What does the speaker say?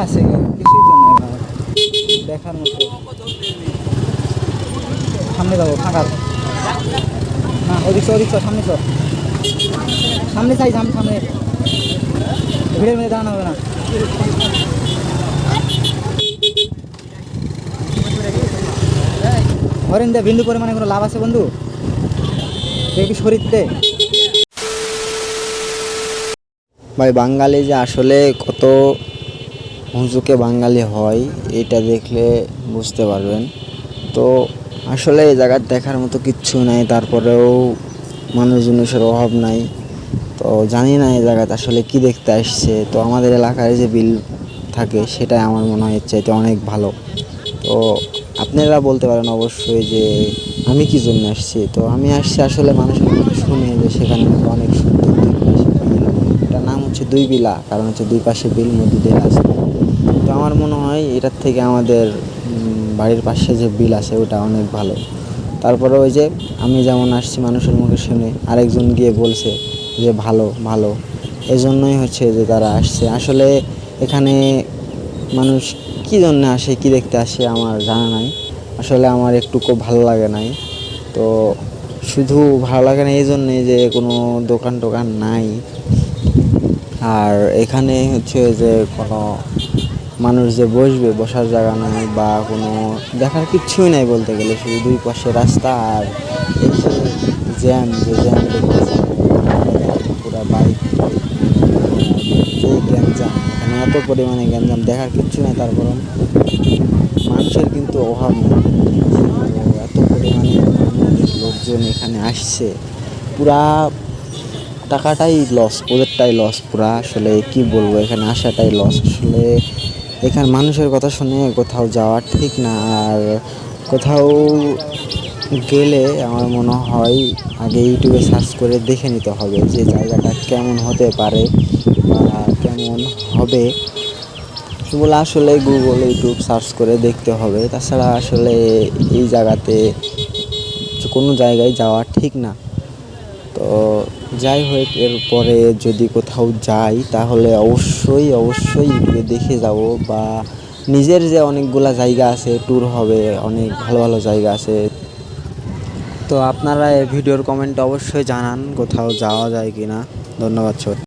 আছে কিছুই তো নয় ভাই দেখার মতো। সামনে যাবো ফাঁকা না, ওদিক ওদিক সামনে চল, সামনে চাই সামনে সামনে, ভিড়ের মধ্যে দাঁড়ানো হবে না। হরেন দে বিন্দু পরিমাণে কোনো লাভ আছে বন্ধু, দেখবি শরীরতে। ভাই বাঙালি যে আসলে কত হুজুকে বাঙালি হয় এটা দেখলে বুঝতে পারবেন। তো আসলে এই জায়গার দেখার মতো কিচ্ছু নাই, তারপরেও মানুষ জিনিসের অভাব নাই। তো জানি না এই জায়গাতে আসলে কি দেখতে আসছে। তো আমাদের এলাকায় যে বিল থাকে সেটাই আমার মনে হয় এর চাইতে অনেক ভালো। তো আপনারা বলতে পারেন অবশ্যই যে আমি কী জন্য আসছি। তো আমি আসছি আসলে মানুষের মুখে শুনে যে সেখানে অনেক সুন্দর, দুই পাশে বিল, এটার নাম হচ্ছে দুই বিলা, কারণ হচ্ছে দুই পাশে বিল, মধ্যে দিয়ে রাস্তা। তো আমার মনে হয় এটার থেকে আমাদের বাড়ির পাশে যে বিল আছে ওটা অনেক ভালো। তারপরে ওই যে আমি যেমন আসছি মানুষের মুখে শুনে, আরেকজন গিয়ে বলছে যে ভালো ভালো, এজন্যই হচ্ছে যে তারা আসছে। আসলে এখানে মানুষ কী জন্য আসে, কী দেখতে আসে আমার জানা নাই। আসলে আমার একটুকু ভালো লাগে নাই। তো শুধু ভালো লাগে না এই জন্যে যে কোনো দোকান টোকান নাই, আর এখানে হচ্ছে যে কোনো মানুষ যে বসবে, বসার জায়গা নাই বা কোনো দেখার কিচ্ছুই নাই বলতে গেলে। শুধু দুই পাশে রাস্তা আর এই যে জ্যাম, যে জ্যাম দেখতেছে পুরা বাইক, যে গ্যাঞ্জাম, এখানে এত পরিমাণে গ্যাঞ্জাম, দেখার কিচ্ছু নেই। তারপর মানুষের কিন্তু অভাব নেই। তো এত পরিমাণে মানুষ লোকজন এখানে আসছে, পুরা টাকাটাই লস, ওদেরটাই লস পুরা। আসলে কি বলবো, এখানে আসাটাই লস। আসলে এখানে মানুষের কথা শুনে কোথাও যাওয়া ঠিক না। আর কোথাও গেলে আমার মনে হয় আগে ইউটিউবে সার্চ করে দেখে নিতে হবে যে জায়গাটা কেমন হতে পারে বা কেমন হবে। সেগুলো আসলে গুগল, ইউটিউব সার্চ করে দেখতে হবে। তাছাড়া আসলে এই জায়গাতে কোনো জায়গায় যাওয়া ঠিক না। তো যাই হোক, এরপরে যদি কোথাও যাই তাহলে অবশ্যই অবশ্যই ইউটিউবে দেখে যাব, বা নিজের যে অনেকগুলা জায়গা আছে, ট্যুর হবে, অনেক ভালো ভালো জায়গা আছে। তো আপনারা এই ভিডিওর কমেন্টে অবশ্যই জানান কোথাও যাওয়া যায় কি না। ধন্যবাদ সবাই।